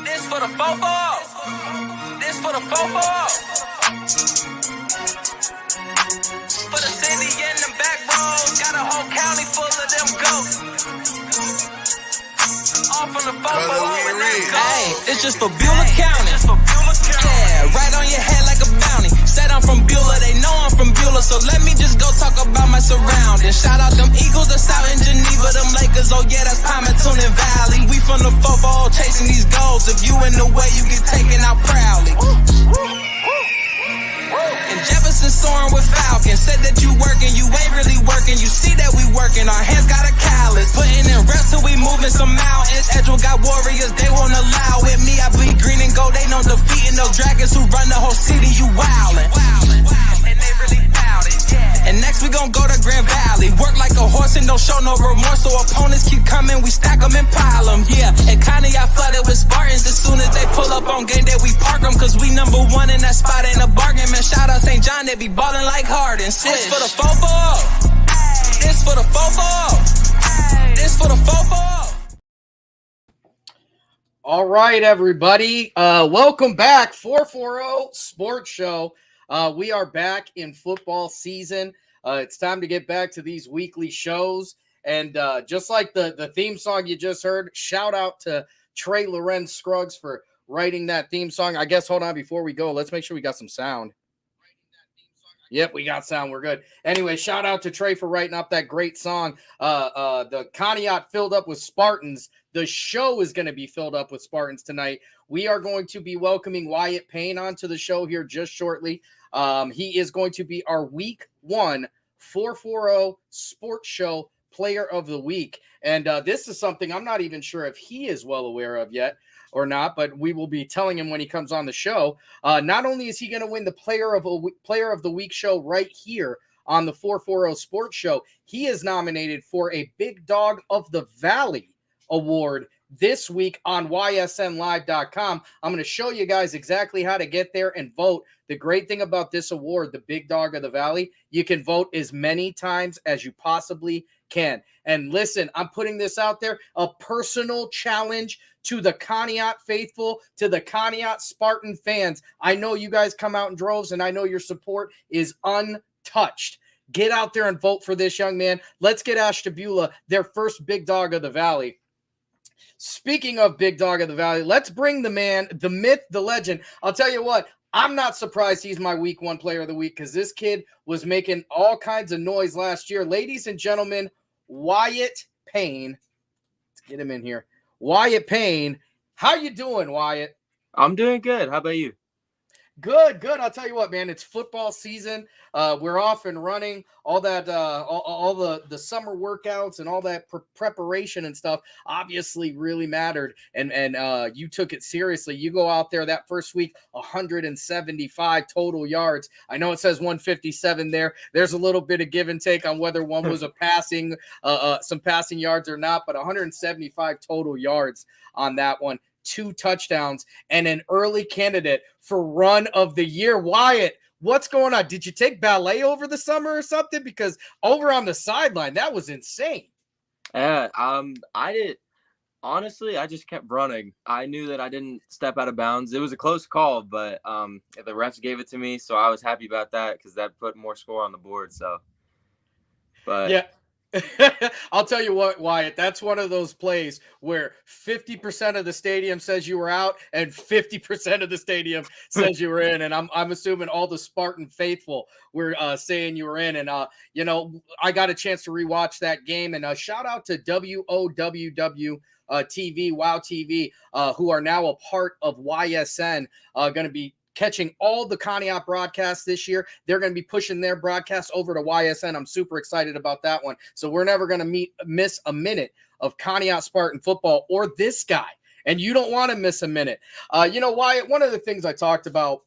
This for the football. This for the football. For the city and the back roads, got a whole county full of them ghosts. All from the football, hey, it's just for Beulah County. Yeah, right on your head like a bounty. Said I'm from Beulah, they know I'm from Beulah, so let me just go talk about my surroundings. Shout out them Eagles that's out in Geneva, them Lakers, oh yeah, that's Primetime Valley. We from the football chasing these goals. If you in the way, you get taken out proudly. And Jefferson soaring with Falcons. Said that you working, you ain't really working. You see that we working, our hands got a callus. Putting in reps till we moving some mountains. Edgewood got warriors, they won't allow it. Me, I bleed green and gold, they know defeating those dragons who run the whole city. You wildin', and they really bout it. And next we gon' go to Grand Valley. Work like a horse and don't show no remorse. So opponents keep coming, we stack them and pile them. Yeah, and kinda got flooded with Spartans. As soon as they pull up on game day, we park them. Cause we number one in that spot, ain't a bargain. Man, shout out St. John, they be ballin' like Harden. This for the football. This for the football. This for the football. All right, everybody. Welcome back. 440 Sports Show. We are back in football season. It's time to get back to these weekly shows. And just like the theme song you just heard, shout out to Trey Lorenz Scruggs for writing that theme song. I guess, hold on, before we go, let's make sure we got some sound. Yep, we got sound. We're good. Anyway, shout out to Trey for writing up that great song. The Conneaut filled up with Spartans. The show is going to be filled up with Spartans tonight. We are going to be welcoming Wyatt Payne onto the show here just shortly. He is going to be our week 1 440 Sports Show Player of the Week. And this is something I'm not even sure if he is well aware of yet or not, but we will be telling him when he comes on the show. Not only is he going to win the Player of the Week show right here on the 440 Sports Show, he is nominated for a Big Dog of the Valley award this week on ysnlive.com. I'm going to show you guys exactly how to get there and vote. The great thing about this award, the Big Dog of the Valley, you can vote as many times as you possibly can. And listen, I'm putting this out there, a personal challenge to the Conneaut faithful, to the Conneaut Spartan fans. I know you guys come out in droves, and I know your support is untouched. Get out there and vote for this young man. Let's get Ashtabula their first Big Dog of the Valley. Speaking of Big Dog of the Valley, let's bring the man, the myth, the legend. I'll tell you what, I'm not surprised he's my week 1 player of the week because this kid was making all kinds of noise last year. Ladies and gentlemen, Wyatt Payne. Let's get him in here. Wyatt Payne. How you doing, Wyatt? I'm doing good. How about you? Good. I'll tell you what, man, it's football season. We're off and running. All that, all the summer workouts and all that preparation and stuff obviously really mattered. And you took it seriously. You go out there that first week, 175 total yards. I know it says 157 there. There's a little bit of give and take on whether one was a passing, some passing yards or not, but 175 total yards on that one. 2 touchdowns and an early candidate for run of the year. Wyatt, what's going on? Did you take ballet over the summer or something? Because over on the sideline, that was insane. Yeah, I did. Honestly, I just kept running. I knew that I didn't step out of bounds. It was a close call, but the refs gave it to me, so I was happy about that because that put more score on the board. So, but yeah. I'll tell you what, Wyatt, that's one of those plays where 50% of the stadium says you were out and 50% of the stadium says you were in. And I'm assuming all the Spartan faithful were saying you were in. And, I got a chance to rewatch that game. And shout out to WOWW TV, WOW TV, who are now a part of YSN, going to be catching all the Conneaut broadcasts this year. They're going to be pushing their broadcasts over to YSN. I'm super excited about that one. So we're never going to miss a minute of Conneaut Spartan football or this guy. And you don't want to miss a minute. Wyatt, one of the things I talked about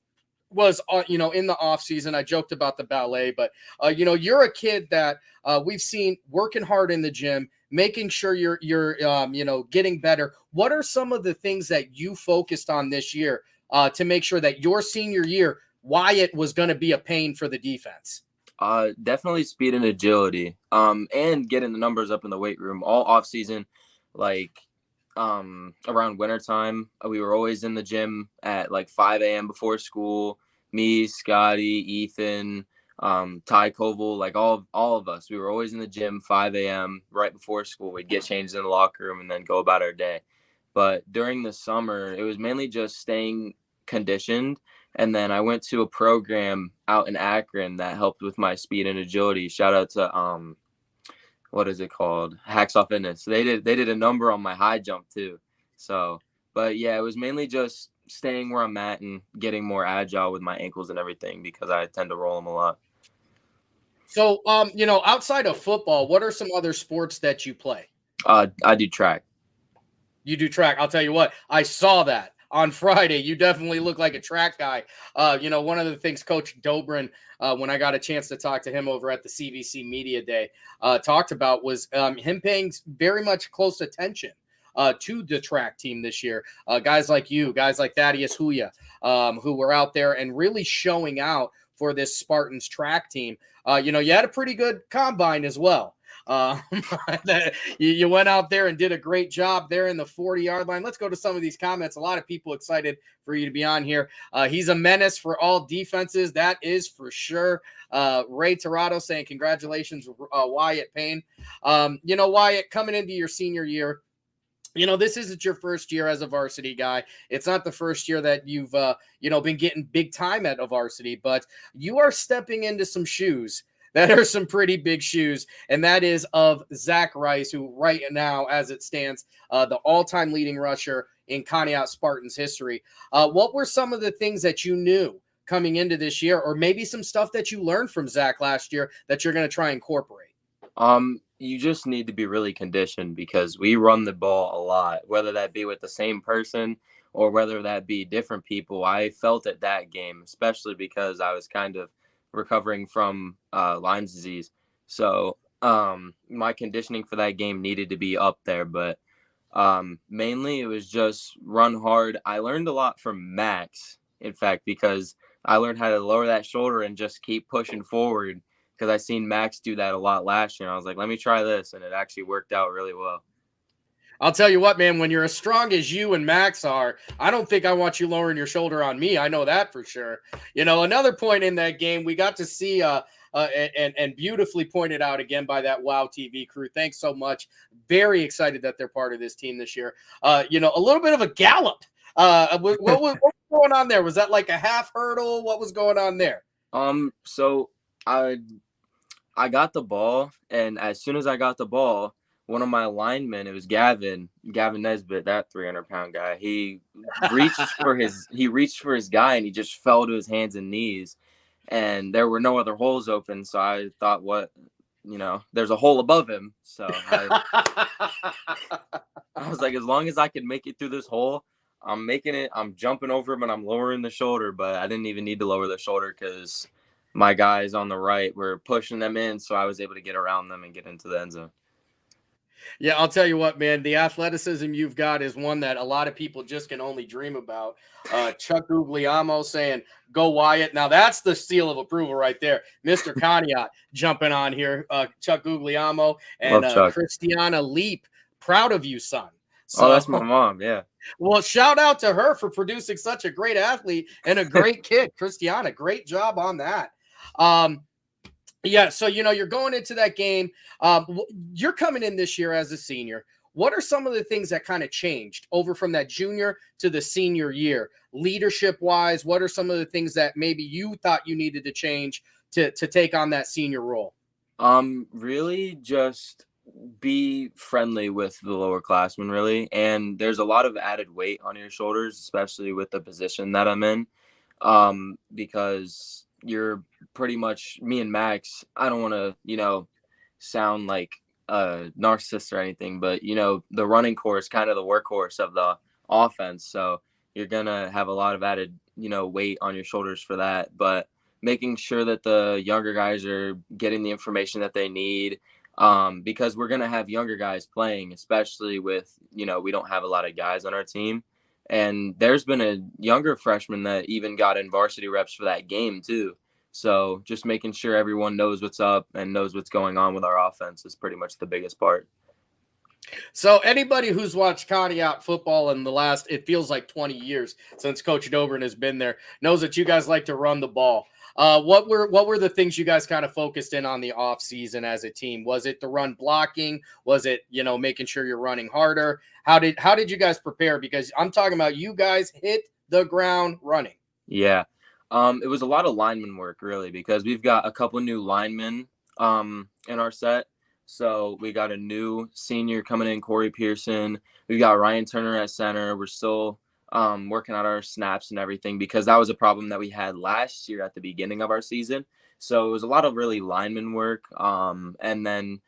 was, in the off season, I joked about the ballet, but, you're a kid that we've seen working hard in the gym, making sure you're getting better. What are some of the things that you focused on this year to make sure that your senior year, Wyatt was going to be a pain for the defense? Definitely speed and agility, and getting the numbers up in the weight room all off season. Like around wintertime. We were always in the gym at like 5 a.m. before school. Me, Scotty, Ethan, Ty Koval, like all of us. We were always in the gym 5 a.m. right before school. We'd get changed in the locker room and then go about our day. But during the summer, it was mainly just staying conditioned. And then I went to a program out in Akron that helped with my speed and agility. Shout out to what is it called? Hacksaw Fitness. They did a number on my high jump too. So, but yeah, it was mainly just staying where I'm at and getting more agile with my ankles and everything because I tend to roll them a lot. So, outside of football, what are some other sports that you play? I do track. You do track. I'll tell you what, I saw that on Friday. You definitely look like a track guy. One of the things Coach Dobrin, when I got a chance to talk to him over at the CVC Media Day, talked about was him paying very much close attention to the track team this year. Guys like you, guys like Thaddeus Huya, who were out there and really showing out for this Spartans track team. You had a pretty good combine as well. You went out there and did a great job there in the 40-yard line. Let's go to some of these comments. A lot of people excited for you to be on here. He's a menace for all defenses. That is for sure. Ray Torado saying congratulations, Wyatt Payne. Wyatt, coming into your senior year, this isn't your first year as a varsity guy. It's not the first year that you've, been getting big time at a varsity, but you are stepping into some shoes that are some pretty big shoes, and that is of Zach Rice, who right now, as it stands, the all-time leading rusher in Conneaut Spartans history. What were some of the things that you knew coming into this year, or maybe some stuff that you learned from Zach last year that you're going to try and incorporate? You just need to be really conditioned because we run the ball a lot, whether that be with the same person or whether that be different people. I felt at that game, especially because I was kind of recovering from Lyme's disease. So my conditioning for that game needed to be up there, but mainly it was just run hard. I learned a lot from Max, in fact, because I learned how to lower that shoulder and just keep pushing forward because I seen Max do that a lot last year. And I was like, let me try this. And it actually worked out really well. I'll tell you what, man, when you're as strong as you and Max are, I don't think I want you lowering your shoulder on me. I know that for sure. Another point in that game, we got to see and beautifully pointed out again by that WOW TV crew. Thanks so much. Very excited that they're part of this team this year. A little bit of a gallop. What was going on there? Was that like a half hurdle? What was going on there? So I got the ball, and as soon as I got the ball, one of my linemen, it was Gavin Nesbitt, that 300-pound guy. He reached for his guy, and he just fell to his hands and knees, and there were no other holes open. So I thought, there's a hole above him. So I was like, as long as I can make it through this hole, I'm making it. I'm jumping over him and I'm lowering the shoulder, but I didn't even need to lower the shoulder because my guys on the right were pushing them in, so I was able to get around them and get into the end zone. Yeah, I'll tell you what, man, the athleticism you've got is one that a lot of people just can only dream about. Chuck Guglielmo saying, go Wyatt. Now, that's the seal of approval right there. Mr. Conneaut jumping on here. Chuck Guglielmo and Christiana Leap. Proud of you, son. So, that's my mom, yeah. Well, shout out to her for producing such a great athlete and a great kid. Christiana, great job on that. Yeah, so, you're going into that game. You're coming in this year as a senior. What are some of the things that kind of changed over from that junior to the senior year? Leadership-wise, what are some of the things that maybe you thought you needed to change to take on that senior role? Really just be friendly with the lower classmen, really. And there's a lot of added weight on your shoulders, especially with the position that I'm in, because you're pretty much me and Max. I don't want to, sound like a narcissist or anything, but the running core is kind of the workhorse of the offense. So you're going to have a lot of added, weight on your shoulders for that, but making sure that the younger guys are getting the information that they need. Because we're going to have younger guys playing, especially with, we don't have a lot of guys on our team. And there's been a younger freshman that even got in varsity reps for that game too. So just making sure everyone knows what's up and knows what's going on with our offense is pretty much the biggest part. So anybody who's watched Conneaut football in the last, it feels like 20 years since Coach Dobrin has been there, knows that you guys like to run the ball. What were the things you guys kind of focused in on the off season as a team? Was it the run blocking? Was it, making sure you're running harder? How did you guys prepare? Because I'm talking about you guys hit the ground running. Yeah. It was a lot of lineman work, really, because we've got a couple new linemen in our set. So we got a new senior coming in, Corey Pearson. We've got Ryan Turner at center. We're still working out our snaps and everything, because that was a problem that we had last year at the beginning of our season. So it was a lot of really lineman work, and then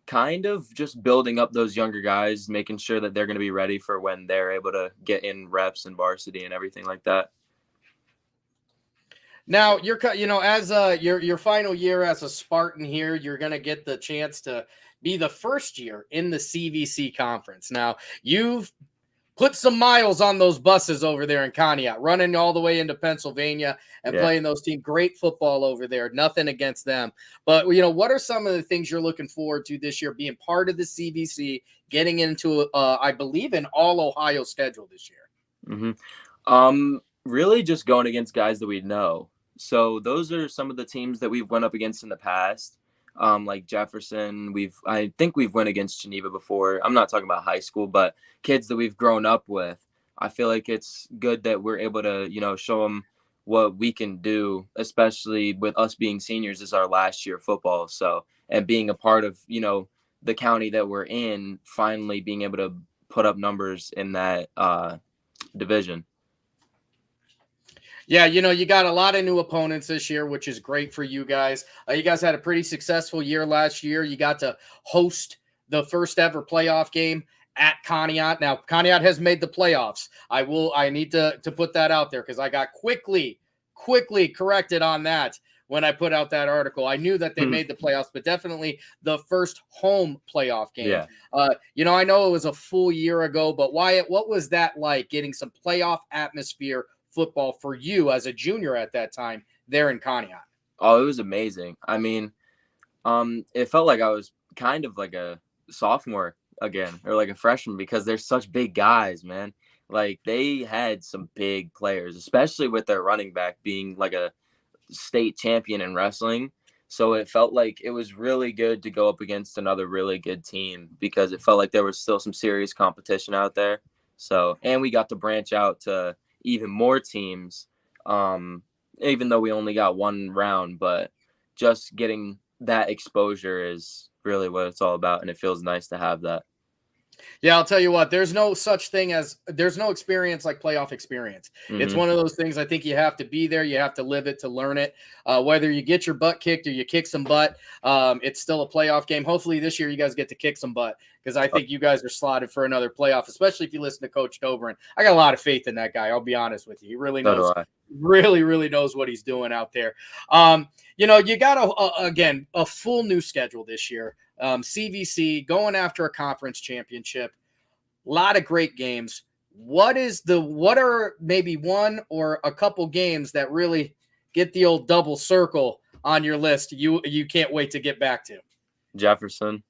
kind of just building up those younger guys, making sure that they're going to be ready for when they're able to get in reps and varsity and everything like that. Now you're, as your final year as a Spartan here, you're going to get the chance to be the first year in the CVC conference. Now you've put some miles on those buses over there in Conneaut, running all the way into Pennsylvania and playing those teams. Great football over there. Nothing against them. But, what are some of the things you're looking forward to this year, being part of the CVC, getting into, I believe, an all-Ohio schedule this year? Really just going against guys that we know. So those are some of the teams that we've went up against in the past. Like Jefferson, I think we've went against Geneva before. I'm not talking about high school, but kids that we've grown up with. I feel like it's good that we're able to, show them what we can do, especially with us being seniors. This is our last year of football. So, and being a part of, the county that we're in, finally being able to put up numbers in that division. Yeah, you got a lot of new opponents this year, which is great for you guys. You guys had a pretty successful year last year. You got to host the first ever playoff game at Conneaut. Now, Conneaut has made the playoffs. I need to put that out there because I got quickly corrected on that when I put out that article. I knew that they made the playoffs, but definitely the first home playoff game. Yeah. I know it was a full year ago, but Wyatt, what was that like, getting some playoff atmosphere football for you as a junior at that time there in Conneaut? Oh, it was amazing. I mean, it felt like I was kind of like a sophomore again, or like a freshman, because they're such big guys, man. Like, they had some big players, especially with their running back being like a state champion in wrestling. So it felt like it was really good to go up against another really good team, because it felt like there was still some serious competition out there. So, and we got to branch out to even more teams, even though we only got one round, but just getting that exposure is really what it's all about, and it feels nice to have that. Yeah, I'll tell you what, there's no experience like playoff experience. It's one of those things, I think you have to be there. You have to live it to learn it. Whether you get your butt kicked or you kick some butt, it's still a playoff game. Hopefully this year you guys get to kick some butt, because I think you guys are slotted for another playoff, especially if you listen to Coach Dobrin. I got a lot of faith in that guy. I'll be honest with you. He really knows, really knows what he's doing out there. You got again, a full new schedule this year. CVC going after a conference championship, a lot of great games. What are maybe one or a couple games that really get the old double circle on your list you can't wait to get back to? Jefferson.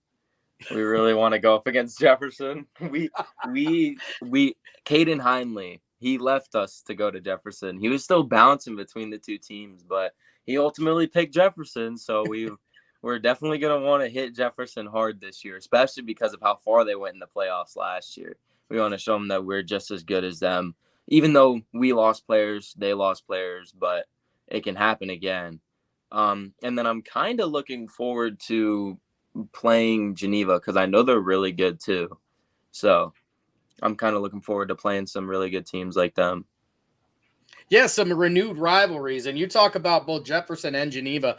We really want to go up against Jefferson. Caden Hindley, he left us to go to Jefferson. He was still bouncing between the two teams, but he ultimately picked Jefferson. So we're definitely going to want to hit Jefferson hard this year, especially because of how far they went in the playoffs last year. We want to show them that we're just as good as them, even though we lost players, they lost players, but it can happen again. And then I'm kind of looking forward to playing Geneva, because I know they're really good too. So I'm kind of looking forward to playing some really good teams like them. Yeah, some renewed rivalries. And you talk about both Jefferson and Geneva.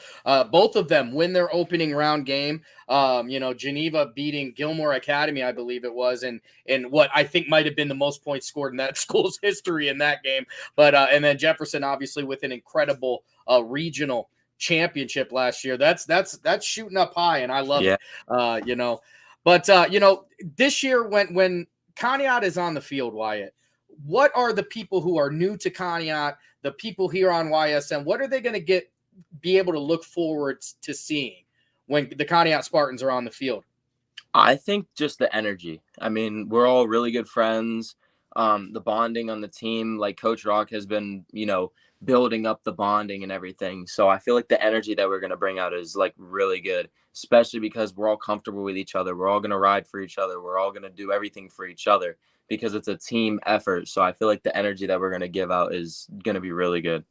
Both of them win their opening round game. Geneva beating Gilmore Academy, I believe it was, and what I think might have been the most points scored in that school's history in that game. But and then Jefferson, obviously, with an incredible regional championship last year. That's shooting up high, and I love it. But this year when Conneaut is on the field, Wyatt, what are the people who are new to Conneaut, the people here on YSM, what are they going to be able to look forward to seeing when the Conneaut Spartans are on the field? I think just the energy. I mean, we're all really good friends. The bonding on the team, like Coach Rock has been, building up the bonding and everything. So I feel like the energy that we're going to bring out is like really good, especially because we're all comfortable with each other. We're all going to ride for each other. We're all going to do everything for each other because it's a team effort. So I feel like the energy that we're going to give out is going to be really good.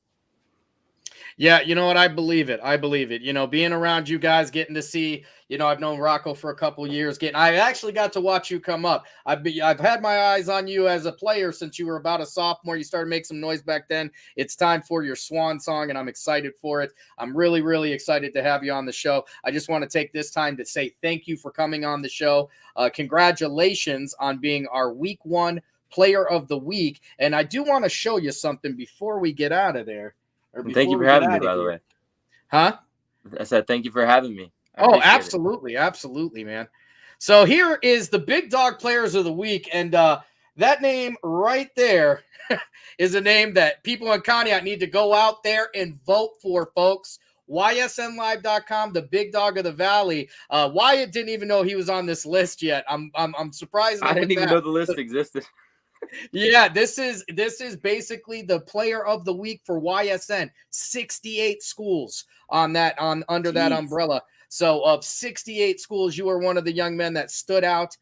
Yeah, you know what? I believe it. I believe it. Being around you guys, getting to see, I've known Rocco for a couple years. I actually got to watch you come up. I've had my eyes on you as a player since you were about a sophomore. You started making some noise back then. It's time for your swan song, and I'm excited for it. I'm really, really excited to have you on the show. I just want to take this time to say thank you for coming on the show. Congratulations on being our Week 1 Player of the Week. And I do want to show you something before we get out of there. Thank you for having me, by the way. Huh? I said thank you for having me. Oh, absolutely. Absolutely, man. So here is the Big Dog Players of the Week. And that name right there is a name that people in Conneaut need to go out there and vote for, folks. YSNlive.com, the Big Dog of the Valley. Wyatt didn't even know he was on this list yet. I'm surprised. I didn't even know the list existed. Yeah, this is basically the player of the week for YSN. 68 schools under that umbrella. So of 68 schools, you are one of the young men that stood out.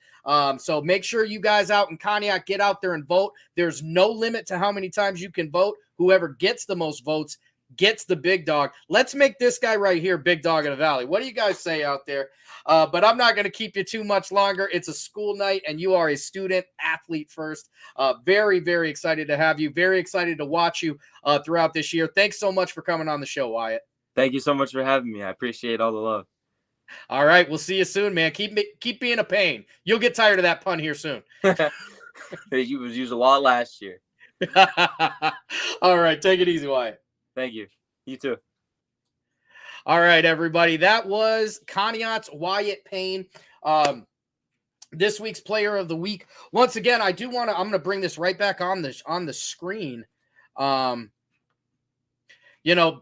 So make sure you guys out in Conneaut get out there and vote. There's no limit to how many times you can vote. Whoever gets the most votes gets the big dog. Let's make this guy right here Big Dog of the Valley. What do you guys say out there? But I'm not going to keep you too much longer. It's a school night, and you are a student athlete first. Very, very excited to have you. Very excited to watch you throughout this year. Thanks so much for coming on the show, Wyatt. Thank you so much for having me. I appreciate all the love. All right. We'll see you soon, man. Keep being a pain. You'll get tired of that pun here soon. You was used a lot last year. All right. Take it easy, Wyatt. Thank you. You too. All right, everybody. That was Conneaut's Wyatt Payne. This week's Player of the Week. Once again, I'm going to bring this right back on the screen.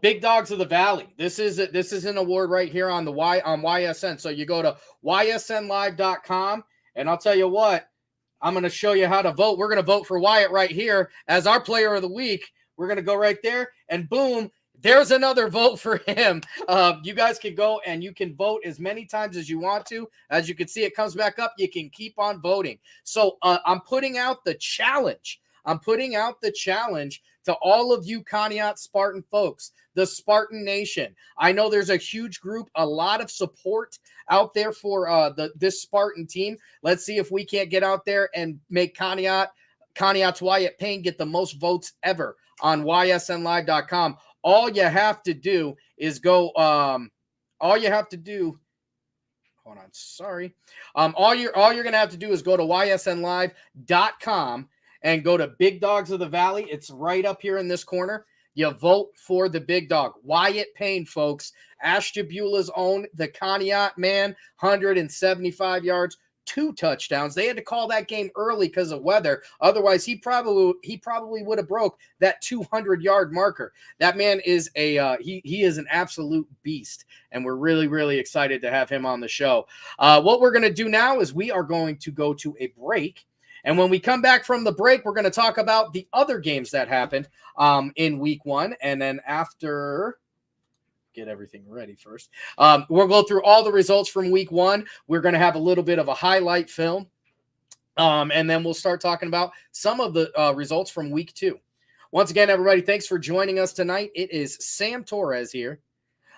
Big Dogs of the Valley. This is an award right here on YSN. So you go to ysnlive.com, and I'll tell you what, I'm going to show you how to vote. We're going to vote for Wyatt right here as our Player of the Week. We're going to go right there, and boom, there's another vote for him. You guys can go and you can vote as many times as you want to. As you can see, it comes back up. You can keep on voting. So I'm putting out the challenge. To all of you Conneaut Spartan folks, the Spartan Nation. I know there's a huge group, a lot of support out there for this Spartan team. Let's see if we can't get out there and make Conneaut's Wyatt Payne get the most votes ever on ysnlive.com. All you have to do is go. All you're gonna have to do is go to ysnlive.com and go to Big Dogs of the Valley. It's right up here in this corner. You vote for the big dog, Wyatt Payne, folks. Ashtabula's own, the Conneaut man, 175 yards. 2 touchdowns. They had to call that game early because of weather. Otherwise, he probably would have broke that 200-yard marker. That man is he is an absolute beast, and we're really, really excited to have him on the show. What we're going to do now is we are going to go to a break, and when we come back from the break, we're going to talk about the other games that happened in Week 1, and then after. Get everything ready first. We'll go through all the results from Week 1. We're going to have a little bit of a highlight film. And then we'll start talking about some of the results from Week 2. Once again, everybody, thanks for joining us tonight. It is Sam Torres here.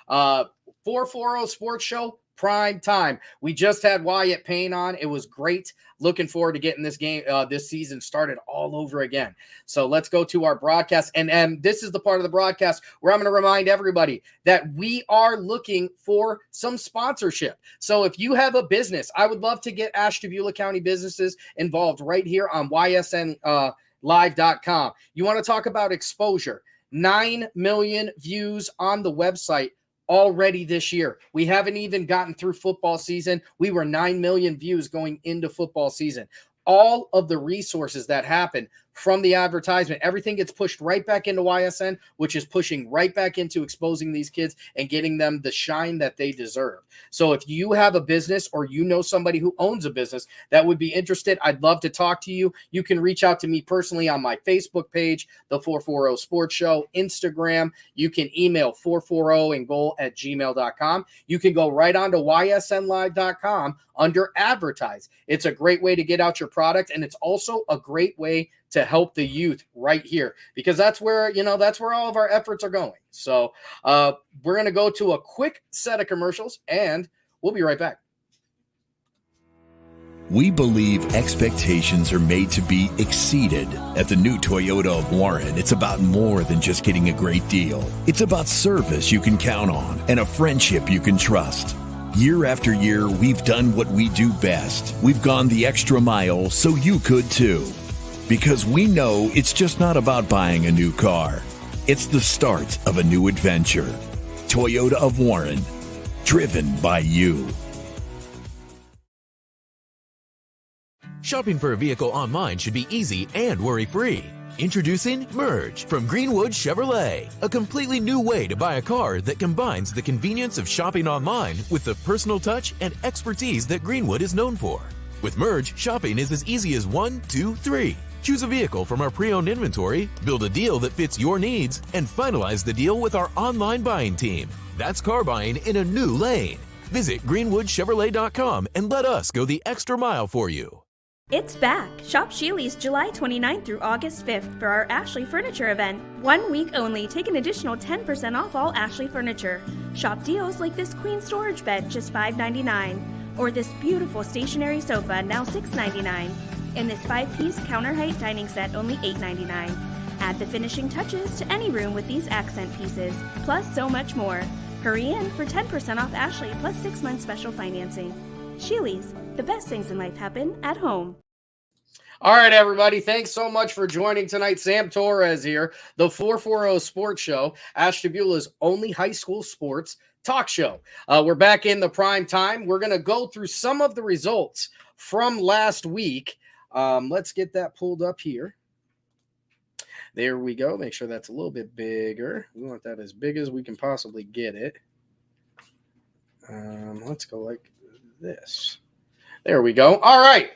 440 Sports Show, Prime Time. We just had Wyatt Payne on. It was great. Looking forward to getting this game, this season started all over again. So let's go to our broadcast. And this is the part of the broadcast where I'm going to remind everybody that we are looking for some sponsorship. So if you have a business, I would love to get Ashtabula County businesses involved right here on ysnlive.com. You want to talk about exposure? 9 million views on the website already this year. We haven't even gotten through football season. We were 9 million views going into football season. All of the resources that happen from the advertisement, everything gets pushed right back into YSN, which is pushing right back into exposing these kids and getting them the shine that they deserve. So if you have a business or you know somebody who owns a business that would be interested, I'd love to talk to you. You can reach out to me personally on my Facebook page, The 440 Sports Show, Instagram. You can email 440andgoal@gmail.com. You can go right on to ysnlive.com under advertise. It's a great way to get out your product, and it's also a great way to help the youth right here, because that's where all of our efforts are going. So we're going to go to a quick set of commercials, and we'll be right back. We believe expectations are made to be exceeded. At the new Toyota of Warren, it's about more than just getting a great deal. It's about service you can count on and a friendship you can trust. Year after year, we've done what we do best. We've gone the extra mile so you could too. Because we know it's just not about buying a new car. It's the start of a new adventure. Toyota of Warren, driven by you. Shopping for a vehicle online should be easy and worry-free. Introducing Merge from Greenwood Chevrolet, a completely new way to buy a car that combines the convenience of shopping online with the personal touch and expertise that Greenwood is known for. With Merge, shopping is as easy as 1, 2, 3. Choose a vehicle from our pre-owned inventory, build a deal that fits your needs, and finalize the deal with our online buying team. That's car buying in a new lane. Visit greenwoodchevrolet.com and let us go the extra mile for you. It's back! Shop Sheely's July 29th through August 5th for our Ashley Furniture event. 1 week only, take an additional 10% off all Ashley furniture. Shop deals like this queen storage bed, just $5.99. Or this beautiful stationary sofa, now $6.99. And this 5-piece counter height dining set, only $8.99. Add the finishing touches to any room with these accent pieces, plus so much more. Hurry in for 10% off Ashley plus 6 months special financing. Sheely's, the best things in life happen at home. All right, everybody. Thanks so much for joining tonight. Sam Torres here, the 440 Sports Show, Ashtabula's only high school sports talk show. We're back in the prime time. We're going to go through some of the results from last week. Let's get that pulled up here. There we go. Make sure that's a little bit bigger. We want that as big as we can possibly get it. Let's go like this. There we go. All right.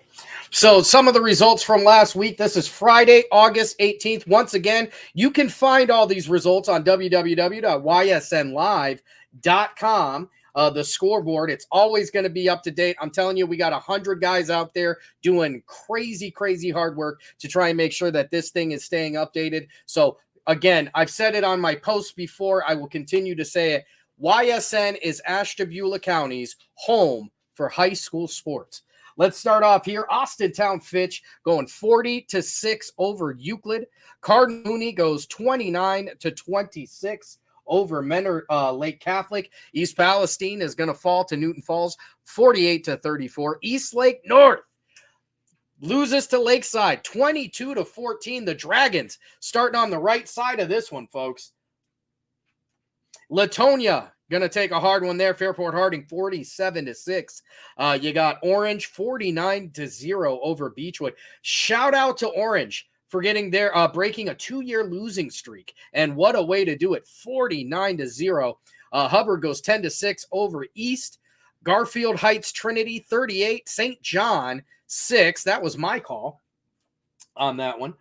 So some of the results from last week. This is Friday, August 18th. Once again, you can find all these results on www.ysnlive.com. The scoreboard, it's always going to be up to date. I'm telling you, we got 100 guys out there doing crazy hard work to try and make sure that this thing is staying updated. So again, I've said it on my posts before. I will continue to say it. YSN is Ashtabula County's home for high school sports. Let's start off here. Austintown Fitch going 40-6 over Euclid. Cardinal Mooney goes 29-26 over Menor Lake Catholic. East Palestine is going to fall to Newton Falls 48-34. East Lake North loses to Lakeside 22-14. The Dragons starting on the right side of this one, folks. Latonia going to take a hard one there. Fairport Harding 47-6. You got Orange 49-0 over Beechwood. Shout out to Orange for getting there, breaking a 2-year losing streak. And what a way to do it. 49-0. Hubbard goes 10-6 over East. Garfield Heights Trinity 38. St. John 6. That was my call on that one.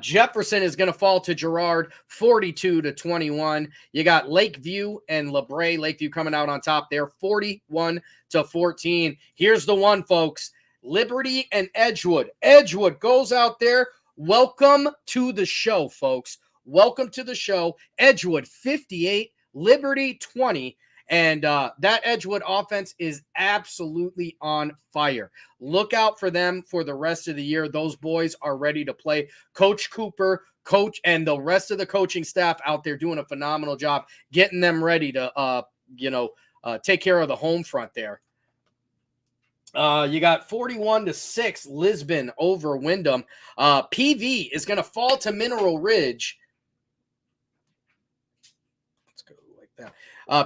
Jefferson is going to fall to Girard 42-21. You got Lakeview and LeBray. Lakeview coming out on top there 41-14. Here's the one, folks. Liberty and Edgewood. Edgewood goes out there. Welcome to the show, folks. Welcome to the show. Edgewood 58, Liberty 20. And that Edgewood offense is absolutely on fire. Look out for them for the rest of the year. Those boys are ready to play. Coach Cooper, and the rest of the coaching staff out there doing a phenomenal job getting them ready to, take care of the home front there. You got 41-6 Lisbon over Wyndham. PV is going to fall to Mineral Ridge. Let's go like that.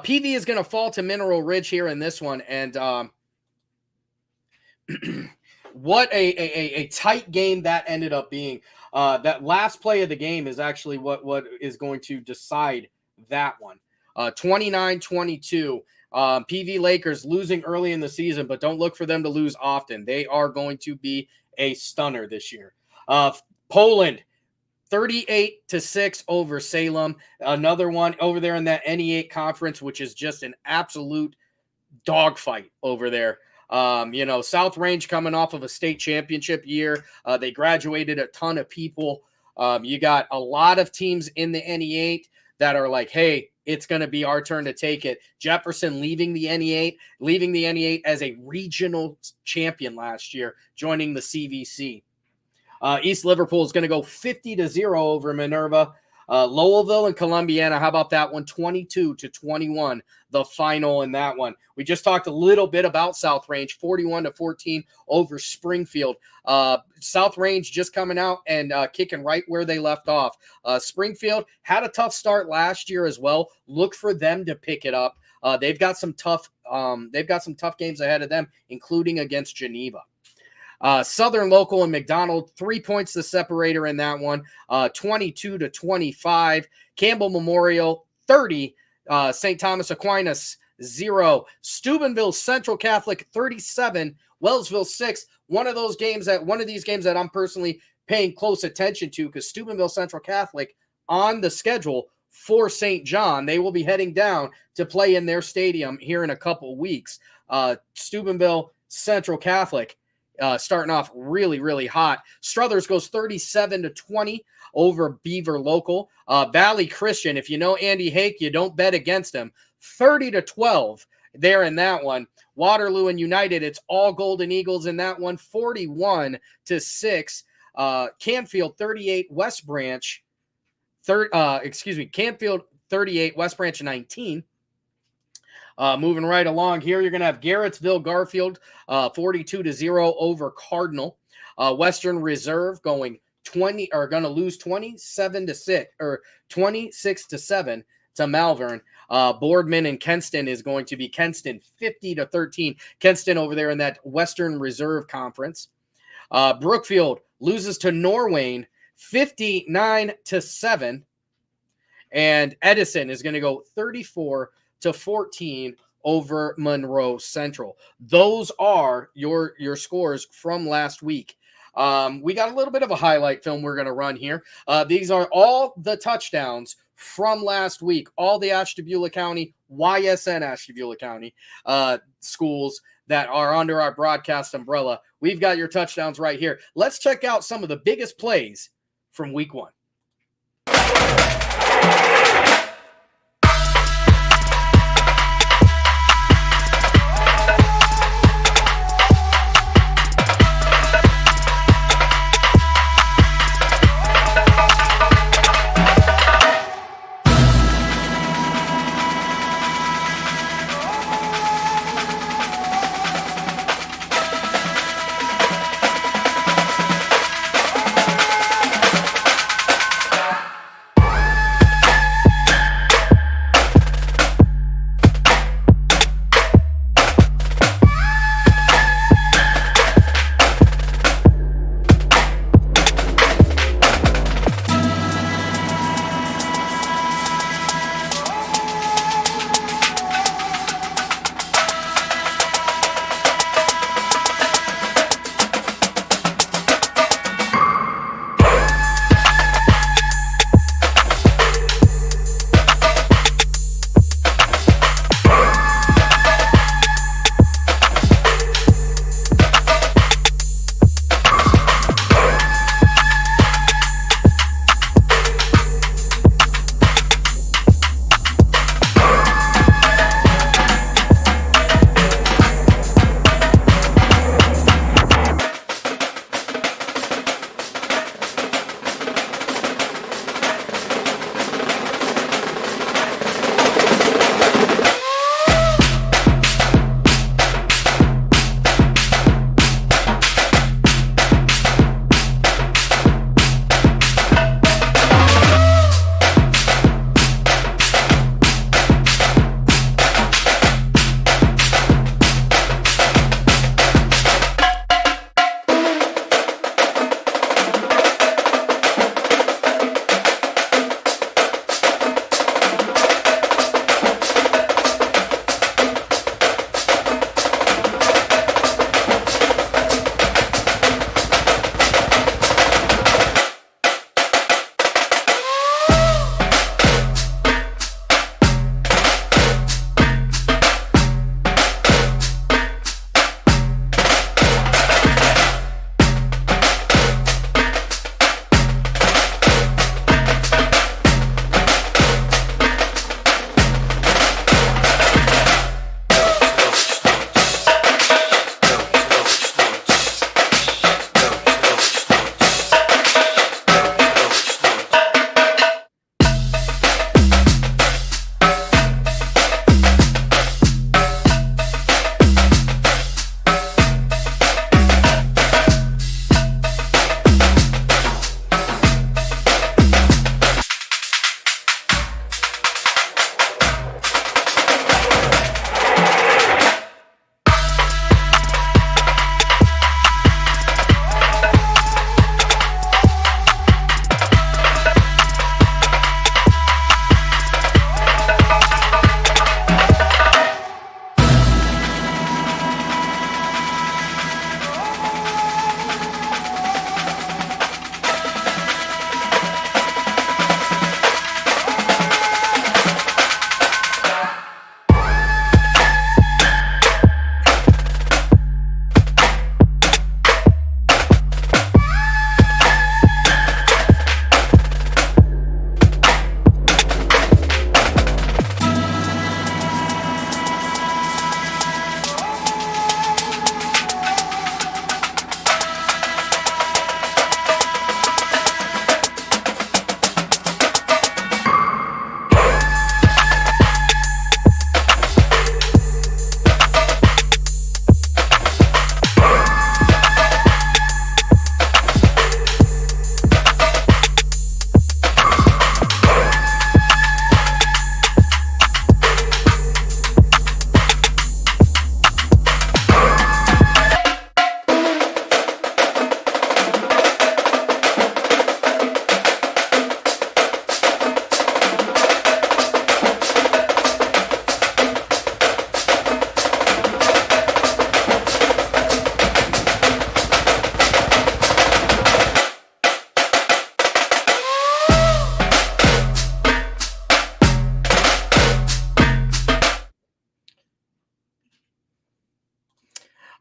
PV is going to fall to Mineral Ridge here in this one. And what a tight game that ended up being. That last play of the game is actually what is going to decide that one. 29-22. PV Lakers losing early in the season, but don't look for them to lose often. They are going to be a stunner this year. Poland, 38-6 over Salem. Another one over there in that NE8 conference, which is just an absolute dogfight over there. South Range coming off of a state championship year. They graduated a ton of people. You got a lot of teams in the NE8 that are like, hey, it's going to be our turn to take it. Jefferson leaving the NE8 as a regional champion last year, joining the CVC. East Liverpool is going to go 50-0 over Minerva. Lowellville and Columbiana, how about that one? 22-21, the final in that one. We just talked a little bit about South Range, 41-14 over Springfield. South Range just coming out and kicking right where they left off. Springfield had a tough start last year as well. Look for them to pick it up. They've got some tough games ahead of them, including against Geneva. Southern Local and McDonald, 3 points the separator in that one, 22-25. Campbell Memorial, 30. St. Thomas Aquinas, 0. Steubenville Central Catholic, 37. Wellsville, 6. One of these games that I'm personally paying close attention to, because Steubenville Central Catholic on the schedule for St. John. They will be heading down to play in their stadium here in a couple weeks. Steubenville Central Catholic starting off really, really hot. Struthers goes 37-20 over Beaver Local. Valley Christian, if you know Andy Hake, you don't bet against him. 30-12 there in that one. Waterloo and United, it's all Golden Eagles in that one. 41-6. Canfield 38, West Branch. Canfield 38, West Branch 19. Moving right along here, you're going to have Garrettsville Garfield 42-0 over Cardinal. Western Reserve going to lose 26-7 to Malvern. Boardman and Kenston is going to be Kenston 50-13. Kenston over there in that Western Reserve Conference. Brookfield loses to Norwayne 59-7. And Edison is going to go 34-14 over Monroe Central. Those are your scores from last week. We got a little bit of a highlight film we're going to run here. These are all the touchdowns from last week. All the Ashtabula County, YSN Ashtabula County schools that are under our broadcast umbrella. We've got your touchdowns right here. Let's check out some of the biggest plays from week 1.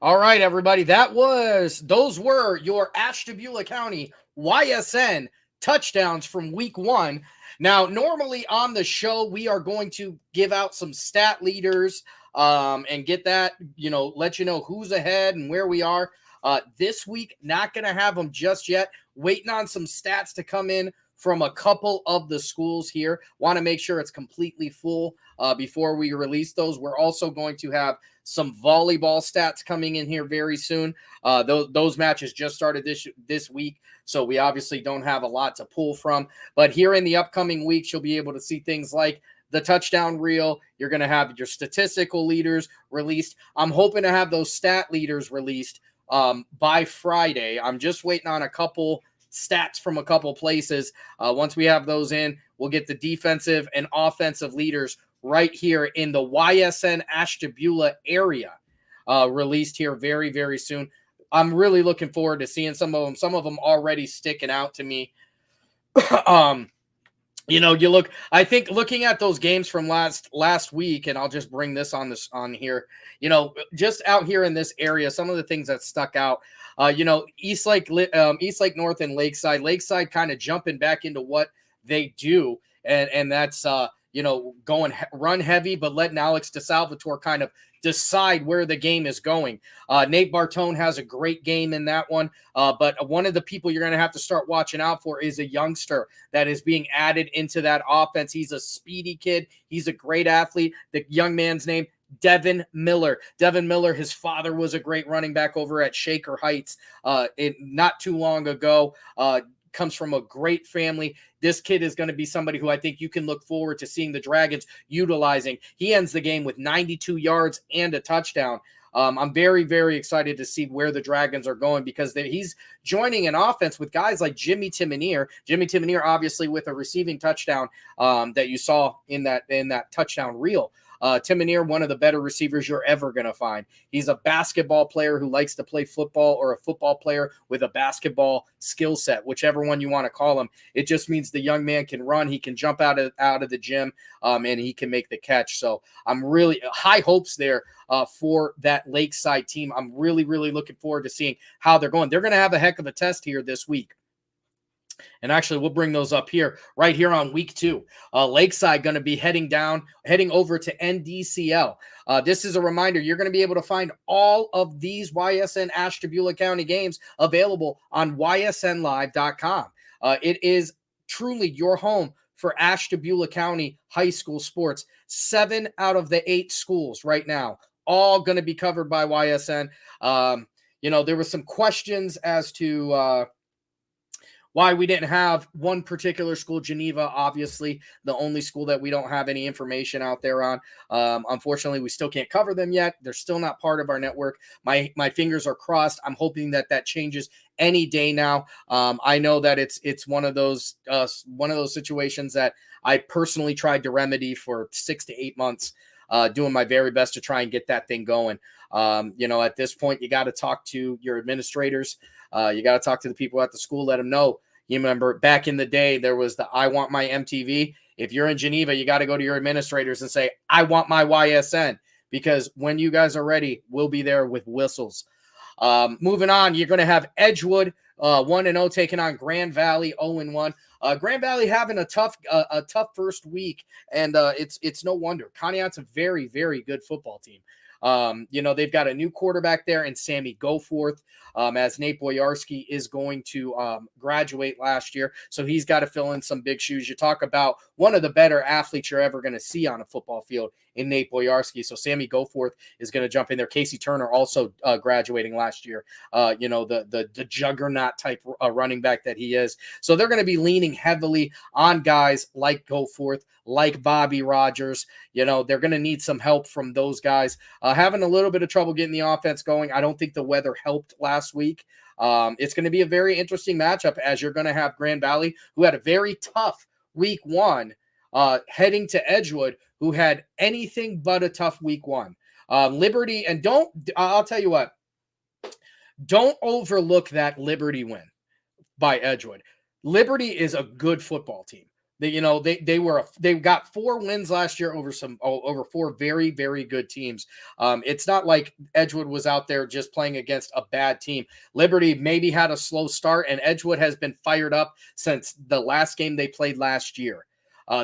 All right, everybody. Those were your Ashtabula County YSN touchdowns from week 1. Now, normally on the show, we are going to give out some stat leaders and get that, let you know who's ahead and where we are. This week, not going to have them just yet. Waiting on some stats to come in from a couple of the schools here. Want to make sure it's completely full before we release those. We're also going to have some volleyball stats coming in here very soon. Those matches just started this week, so we obviously don't have a lot to pull from. But here in the upcoming weeks, you'll be able to see things like the touchdown reel. You're going to have your statistical leaders released. I'm hoping to have those stat leaders released by Friday. I'm just waiting on a couple stats from a couple places. Once we have those in, we'll get the defensive and offensive leaders right here in the YSN Ashtabula area released here very, very soon. I'm really looking forward to seeing some of them already sticking out to me. I think looking at those games from last week, and I'll just bring this on here, just out here in this area, some of the things that stuck out, East Lake North and Lakeside kind of jumping back into what they do. And that's, going run heavy, but letting Alex DeSalvatore kind of decide where the game is going. Nate Bartone has a great game in that one. But one of the people you're going to have to start watching out for is a youngster that is being added into that offense. He's a speedy kid. He's a great athlete. The young man's name, Devin Miller. Devin Miller, his father was a great running back over at Shaker Heights not too long ago. Comes from a great family. This kid is going to be somebody who I think you can look forward to seeing the Dragons utilizing. He ends the game with 92 yards and a touchdown. I'm very, very excited to see where the Dragons are going because he's joining an offense with guys like Jimmy Timonier. Jimmy Timonier, obviously, with a receiving touchdown that you saw in that touchdown reel. Timonier, one of the better receivers you're ever going to find. He's a basketball player who likes to play football, or a football player with a basketball skill set, whichever one you want to call him. It just means the young man can run. He can jump out of the gym, and he can make the catch. So I'm really high hopes there for that Lakeside team. I'm really, really looking forward to seeing how they're going. They're going to have a heck of a test here this week. And actually, we'll bring those up here, right here on week 2. Lakeside going to be heading over to NDCL. This is a reminder, you're going to be able to find all of these YSN Ashtabula County games available on ysnlive.com. It is truly your home for Ashtabula County high school sports. 7 out of the 8 schools right now, all going to be covered by YSN. There were some questions as to why we didn't have one particular school, Geneva, obviously the only school that we don't have any information out there on. Unfortunately, we still can't cover them yet. They're still not part of our network. My fingers are crossed. I'm hoping that changes any day now. I know that it's one of those situations that I personally tried to remedy for 6 to 8 months, doing my very best to try and get that thing going. At this point, you got to talk to your administrators. You got to talk to the people at the school, let them know. You remember back in the day, there was the I want my MTV. If you're in Geneva, you got to go to your administrators and say, I want my YSN, because when you guys are ready, we'll be there with whistles. Moving on, you're going to have Edgewood 1-0 taking on Grand Valley 0-1. Grand Valley having a tough first week, and it's no wonder. Conneaut's a very, very good football team. They've got a new quarterback there in Sammy Goforth, as Nate Boyarski is going to graduate last year. So he's got to fill in some big shoes. You talk about one of the better athletes you're ever going to see on a football field in Nate Boyarski. So Sammy Goforth is going to jump in there. Casey Turner also graduating last year, the juggernaut type running back that he is. So they're going to be leaning heavily on guys like Goforth, like Bobby Rogers. They're going to need some help from those guys. Having a little bit of trouble getting the offense going. I don't think the weather helped last week. It's going to be a very interesting matchup, as you're going to have Grand Valley, who had a very tough week 1, heading to Edgewood, who had anything but a tough week 1. Liberty, and I'll tell you what, don't overlook that Liberty win by Edgewood. Liberty is a good football team. They got 4 wins last year over 4 very, very good teams. It's not like Edgewood was out there just playing against a bad team. Liberty maybe had a slow start, and Edgewood has been fired up since the last game they played last year.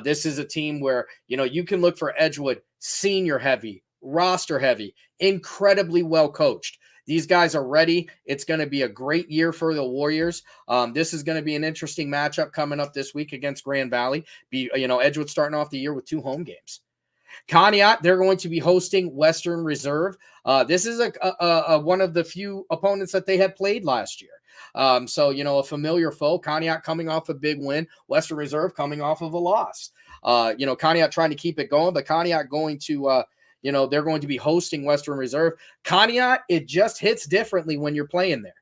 This is a team where, you can look for Edgewood senior heavy, roster heavy, incredibly well coached. These guys are ready. It's going to be a great year for the Warriors. This is going to be an interesting matchup coming up this week against Grand Valley. Edgewood starting off the year with 2 home games. Conneaut, they're going to be hosting Western Reserve. This is a one of the few opponents that they had played last year. A familiar foe. Conneaut coming off a big win. Western Reserve coming off of a loss. Conneaut trying to keep it going, but Conneaut going to they're going to be hosting Western Reserve. Conneaut, it just hits differently when you're playing there.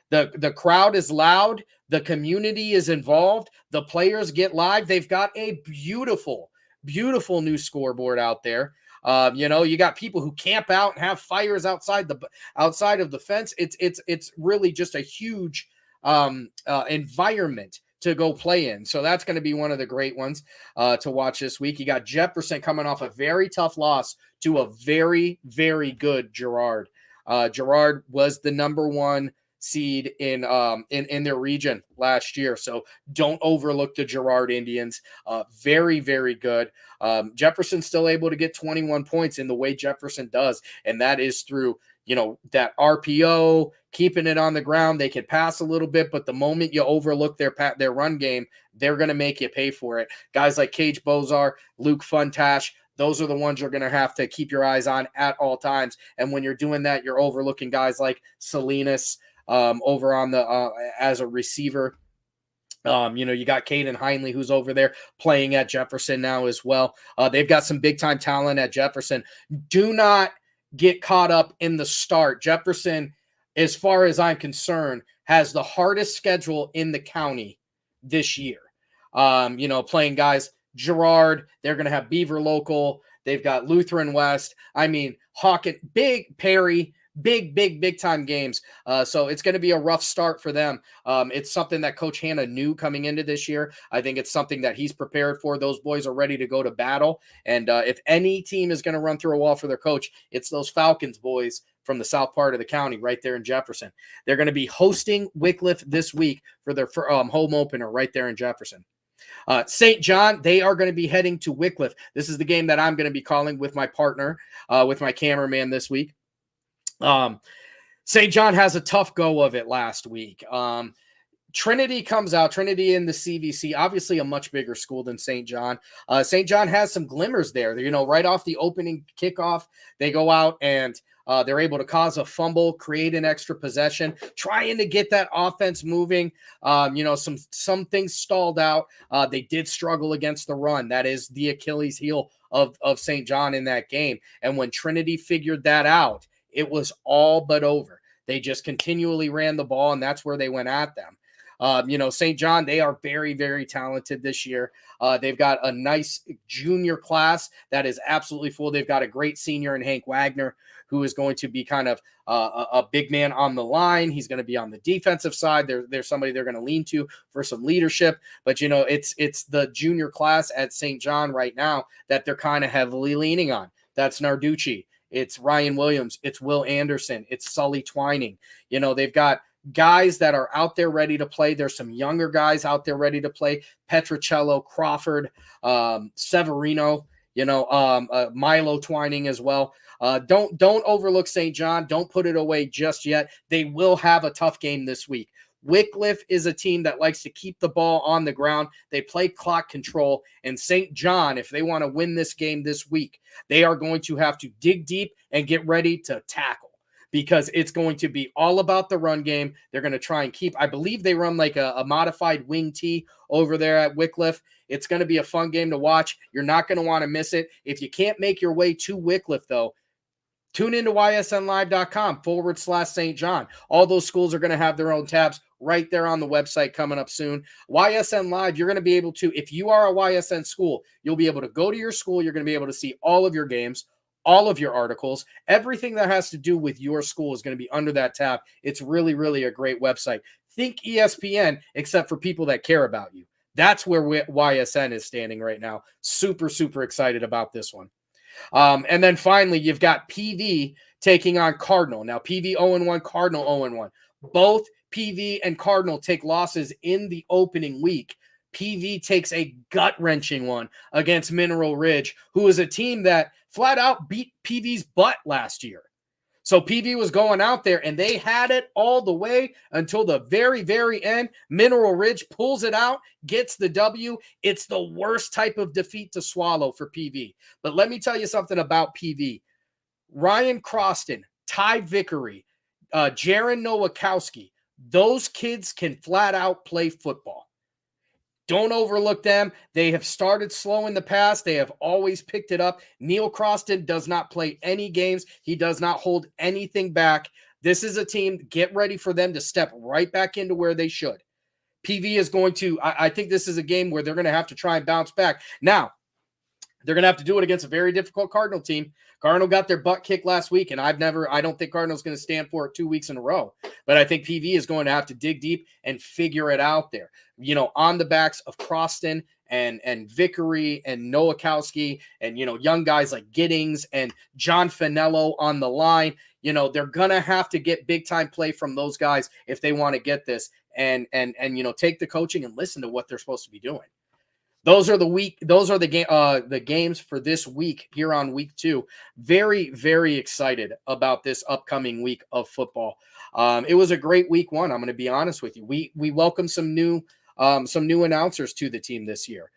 The crowd is loud. The community is involved. The players get live. They've got a beautiful new scoreboard out there. You got people who camp out and have fires outside of the fence. It's really just a huge environment to go play in. So that's going to be one of the great ones to watch this week. You got Jefferson coming off a very tough loss to a very, very good Girard. Girard was the number 1 seed in their region last year. So don't overlook the Girard Indians. Very, very good. Jefferson's still able to get 21 points in the way Jefferson does. And that is through, that RPO, keeping it on the ground. They can pass a little bit, but the moment you overlook their run game, they're going to make you pay for it. Guys like Cage Bozar, Luke Funtash, those are the ones you're going to have to keep your eyes on at all times. And when you're doing that, you're overlooking guys like Salinas over on the as a receiver. You got Caden Heinley, who's over there playing at Jefferson now as well. They've got some big time talent at Jefferson. Do not get caught up in the start. Jefferson, as far as I'm concerned, has the hardest schedule in the county this year. Playing guys, Girard, they're going to have Beaver Local. They've got Lutheran West. Hawkins, Big Perry, big time games. So it's going to be a rough start for them. It's something that Coach Hanna knew coming into this year. I think it's something that he's prepared for. Those boys are ready to go to battle. And if any team is going to run through a wall for their coach, it's those Falcons boys from the south part of the county right there in Jefferson. They're going to be hosting Wycliffe this week for their home opener right there in Jefferson. St. John, they are going to be heading to Wycliffe. This is the game that I'm going to be calling with my partner, with my cameraman this week. St. John has a tough go of it last week. Trinity comes out, Trinity in the CVC, obviously a much bigger school than St. John. St. John has some glimmers there. Right off the opening kickoff, they go out and they're able to cause a fumble, create an extra possession, trying to get that offense moving. Some things stalled out. They did struggle against the run. That is the Achilles heel of St. John in that game. And when Trinity figured that out, it was all but over. They just continually ran the ball, and that's where they went at them. St. John, they are very, very talented this year. They've got a nice junior class that is absolutely full. They've got a great senior in Hank Wagner, who is going to be kind of a big man on the line. He's going to be on the defensive side. There's somebody they're going to lean to for some leadership. But, it's the junior class at St. John right now that they're kind of heavily leaning on. That's Narducci. It's Ryan Williams. It's Will Anderson. It's Sully Twining. They've got guys that are out there ready to play. There's some younger guys out there ready to play. Petrocello, Crawford, Severino, Milo Twining as well. Don't overlook St. John. Don't put it away just yet. They will have a tough game this week. Wycliffe is a team that likes to keep the ball on the ground. They play clock control. And St. John, if they want to win this game this week, they are going to have to dig deep and get ready to tackle, because it's going to be all about the run game. They're going to try and keep, I believe they run like a modified wing tee over there at Wycliffe. It's going to be a fun game to watch. You're not going to want to miss it. If you can't make your way to Wycliffe, though, tune into ysnlive.com/St. John. All those schools are going to have their own tabs right there on the website coming up soon. YSN Live, you're going to be able to, if you are a YSN school, you'll be able to go to your school. You're going to be able to see all of your games, all of your articles, everything that has to do with your school is going to be under that tab. It's really, really a great website. Think ESPN, except for people that care about you. That's where YSN is standing right now. Super, super excited about this one. And then finally, you've got PV taking on Cardinal. Now, PV 0-1, Cardinal 0-1. Both PV and Cardinal take losses in the opening week. PV takes a gut-wrenching one against Mineral Ridge, who is a team that flat out beat PV's butt last year. So PV was going out there, and they had it all the way until the very, very end. Mineral Ridge pulls it out, gets the W. It's the worst type of defeat to swallow for PV. But let me tell you something about PV. Ryan Croston, Ty Vickery, Jaron Nowakowski, those kids can flat out play football. Don't overlook them. They have started slow in the past. They have always picked it up. Neil Croston does not play any games. He does not hold anything back. This is a team, get ready for them to step right back into where they should. PV is going to, I think this is a game where they're going to have to try and bounce back. Now, they're going to have to do it against a very difficult Cardinal team. Cardinal got their butt kicked last week, and I don't think Cardinal's going to stand for it 2 weeks in a row. But I think PV is going to have to dig deep and figure it out there. You know, on the backs of Croston and Vickery and Nowakowski and, you know, young guys like Giddings and John Finello on the line. You know, they're going to have to get big-time play from those guys if they want to get this and you know, take the coaching and listen to what they're supposed to be doing. Those are the games for this week here on week 2. Very, very excited about this upcoming week of football. It was a great week 1. I'm going to be honest with you. We welcome some new announcers to the team this year.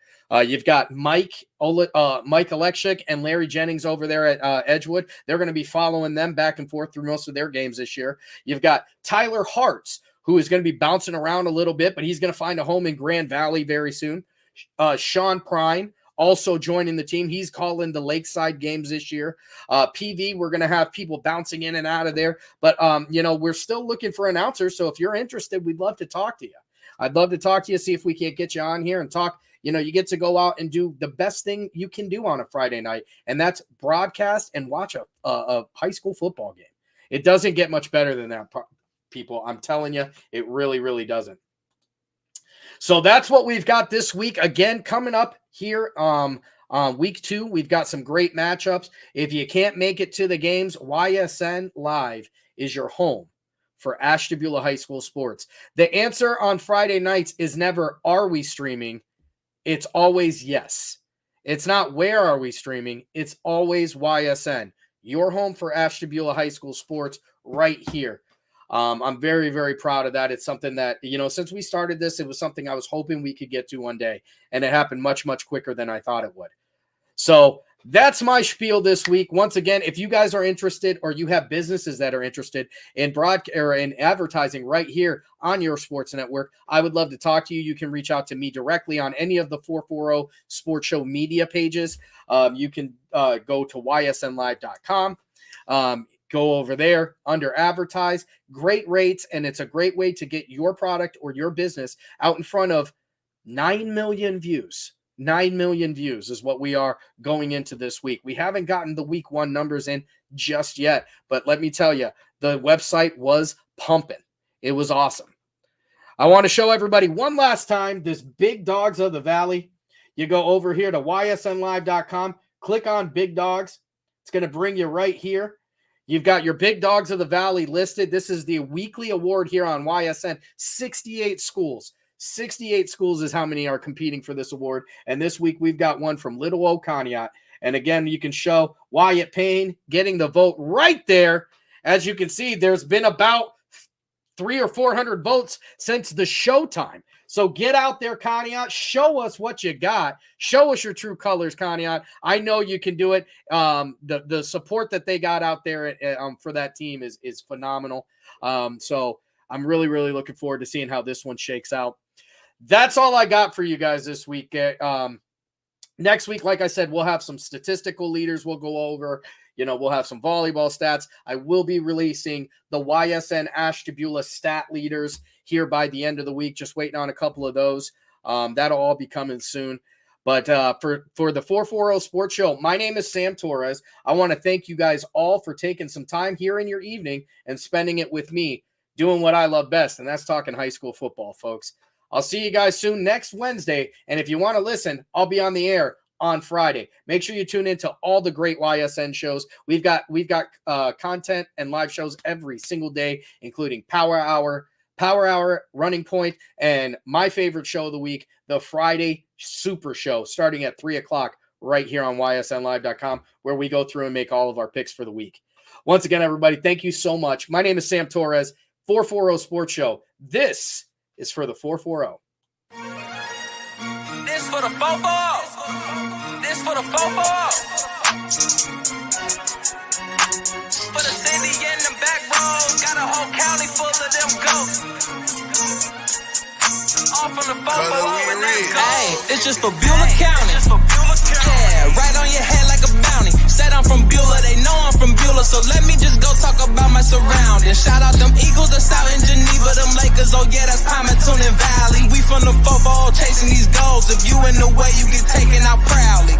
You've got Mike Alekshik and Larry Jennings over there at Edgewood. They're going to be following them back and forth through most of their games this year. You've got Tyler Hartz, who is going to be bouncing around a little bit, but he's going to find a home in Grand Valley very soon. Sean Prine also joining the team. He's calling the Lakeside games this year. PV, we're going to have people bouncing in and out of there. But, you know, we're still looking for announcers. So if you're interested, we'd love to talk to you. I'd love to talk to you, see if we can't get you on here and talk. You know, you get to go out and do the best thing you can do on a Friday night, and that's broadcast and watch a high school football game. It doesn't get much better than that, people. I'm telling you, it really, really doesn't. So that's what we've got this week. Again, coming up here week 2, we've got some great matchups. If you can't make it to the games, YSN Live is your home for Ashtabula High School sports. The answer on Friday nights is never, are we streaming? It's always yes. It's not, where are we streaming? It's always YSN, your home for Ashtabula High School sports right here. I'm very, very proud of that. It's something that, you know, since we started this, it was something I was hoping we could get to one day, and it happened much, much quicker than I thought it would. So that's my spiel this week. Once again, if you guys are interested, or you have businesses that are interested in in advertising right here on your sports network, I would love to talk to you. You can reach out to me directly on any of the 440 Sports Show media pages. You can go to ysnlive.com. Go over there under advertise. Great rates, and it's a great way to get your product or your business out in front of 9 million views. 9 million views is what we are going into this week. We haven't gotten the week 1 numbers in just yet, but let me tell you, the website was pumping. It was awesome. I want to show everybody one last time this Big Dogs of the Valley. You go over here to ysnlive.com, click on Big Dogs. It's going to bring you right here. You've got your Big Dogs of the Valley listed. This is the weekly award here on YSN. 68 schools. 68 schools is how many are competing for this award. And this week we've got one from Little Oak Conneaut. And again, you can show Wyatt Payne getting the vote right there. As you can see, there's been about 300 or 400 votes since the showtime. So get out there, Conneaut. Show us what you got. Show us your true colors, Conneaut. I know you can do it. The support that they got out there for that team is phenomenal. So I'm really, really looking forward to seeing how this one shakes out. That's all I got for you guys this week. Next week, like I said, we'll have some statistical leaders we'll go over. You know, we'll have some volleyball stats. I will be releasing the YSN Ashtabula stat leaders here by the end of the week. Just waiting on a couple of those. That'll all be coming soon. But for the 440 Sports Show, my name is Sam Torres. I want to thank you guys all for taking some time here in your evening and spending it with me doing what I love best, and that's talking high school football, folks. I'll see you guys soon next Wednesday. And if you want to listen, I'll be on the air on Friday. Make sure you tune into all the great YSN shows. We've got content and live shows every single day, including Power Hour, Running Point, and my favorite show of the week, the Friday Super Show, starting at 3 o'clock right here on ysnlive.com, where we go through and make all of our picks for the week. Once again, everybody, thank you so much. My name is Sam Torres, 440 Sports Show. This is for the 440. This for the 440. This for the 440. For the city and the back roads, got a whole county full of them ghosts. All from the 440 and that go. Hey, it's just for Beulah County. Yeah, right on your head like a bounty. Said I'm from Beulah, they know I'm from Beulah, so let me just go talk about my surroundings. Shout out them Eagles that's out in Geneva, them Lakers, oh yeah, that's Primetime and Valley. We from the 440 chasing these goals. If you in the way, you get taken out proudly.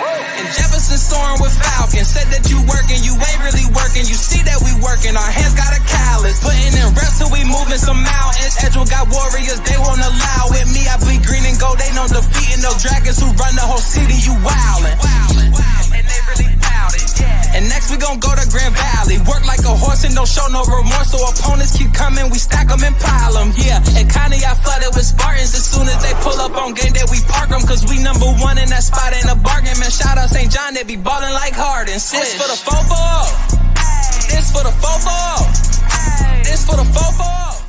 And Jefferson soaring with Falcons. Said that you working, you ain't really working. You see that we working, our hands got a callus. Putting in reps till we moving some mountains. Edgewood got warriors, they won't allow it. Me, I bleed green and gold, they know defeating those dragons who run the whole city. You wildin', and they really bout it. And next we gon' go to Grand Valley. Work like a horse and don't show no remorse. So opponents keep coming, we stack them and pile them. Yeah, and Connie got flooded with Spartans. As soon as they pull up on game day, we park them. Cause we number one in that spot, ain't a bargain. Man, shout out St. John, they be ballin' like Harden. This for the 440. This for the 440. This for the 440.